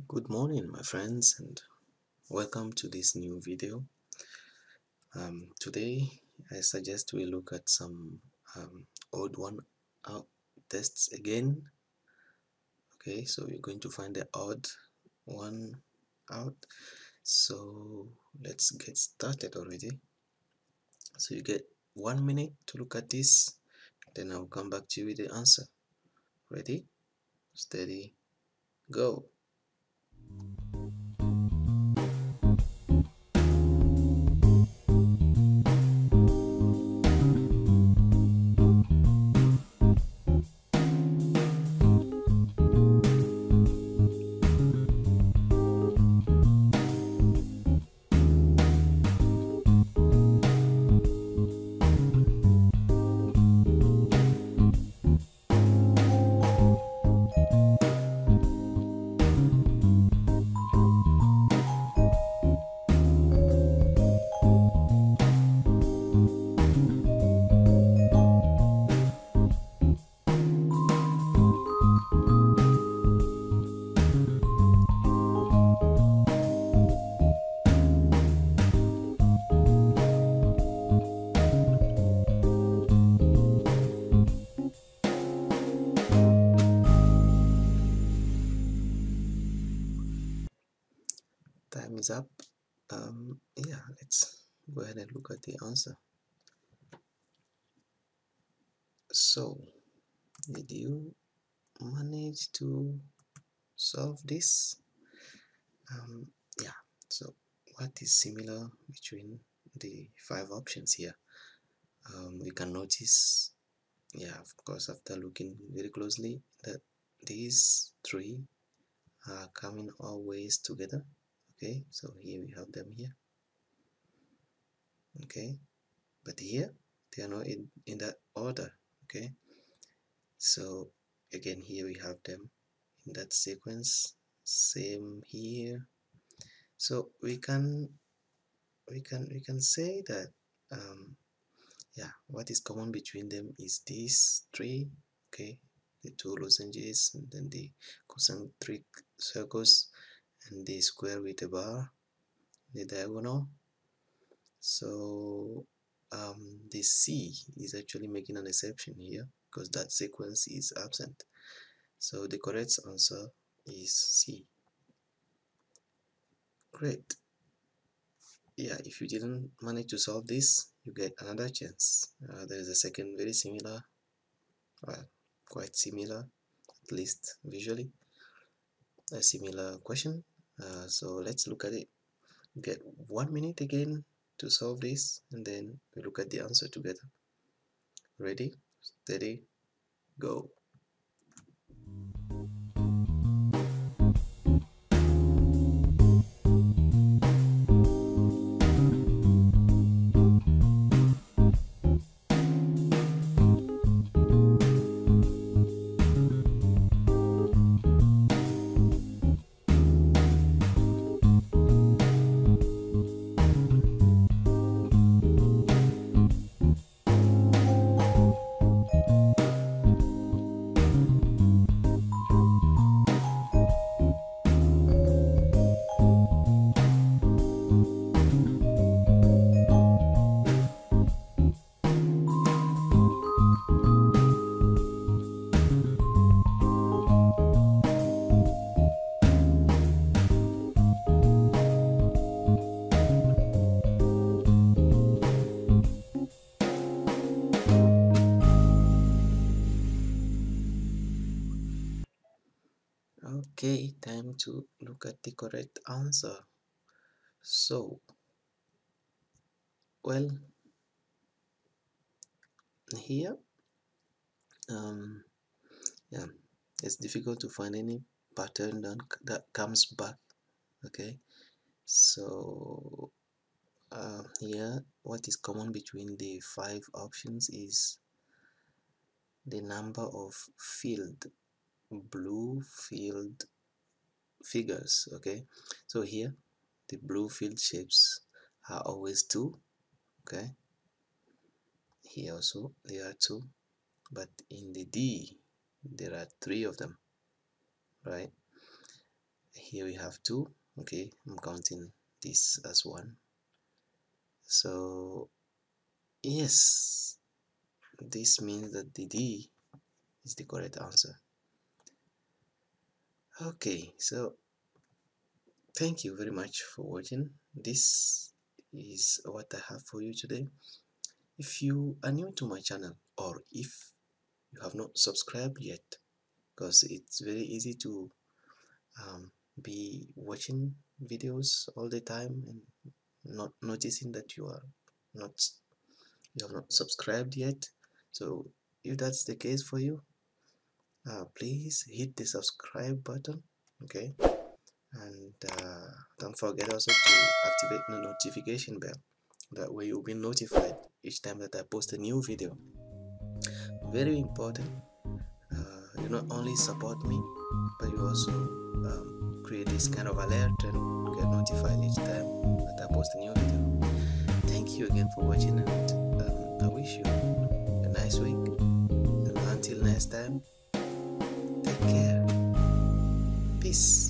Good morning, my friends, and welcome to this new video. Today I suggest we look at some odd one out tests again. Okay, so you're going to find the odd one out. So let's get started already. So you get 1 minute to look at this, then I'll come back to you with the answer. Ready, steady, go. Time is up. Yeah, let's go ahead and look at the answer. So, did you manage to solve this? Yeah, so what is similar between the 5 options here? We can notice, yeah, of course, after looking very closely, that these 3 are coming always together. Okay, so here we have them here. Okay, but here they are not in that order. Okay, so again here we have them in that sequence. Same here. So we can say that yeah, what is common between them is these 3. Okay, the 2 lozenges, and then the concentric circles, and the square with a bar, the diagonal. So the C is actually making an exception here because that sequence is absent. So the correct answer is C. Great. Yeah, if you didn't manage to solve this, you get another chance. There is a second very similar, quite similar, at least visually, a similar question. So let's look at it. You get 1 minute again to solve this, and then we look at the answer together. Ready, steady, go. Okay, time to look at the correct answer. So, well, here, yeah, it's difficult to find any pattern that comes back. Okay, so here, what is common between the 5 options is the number of blue filled figures. Okay, so here the blue filled shapes are always 2. Okay, here also there are 2, but in the D there are 3 of them, right? here we have 2. Okay, I'm counting this as 1. So yes, this means that the D is the correct answer. Okay, so thank you very much for watching. This is what I have for you today. If you are new to my channel, or if you have not subscribed yet, because it's very easy to be watching videos all the time and not noticing that you have not subscribed yet. So if that's the case for you, please hit the subscribe button, okay, and don't forget also to activate the notification bell. That way you'll be notified each time that I post a new video. Very important. You not only support me, but you also create this kind of alert and get notified each time that I post a new video. Thank you again for watching, and I wish you a nice week. And until next time, take care. Peace.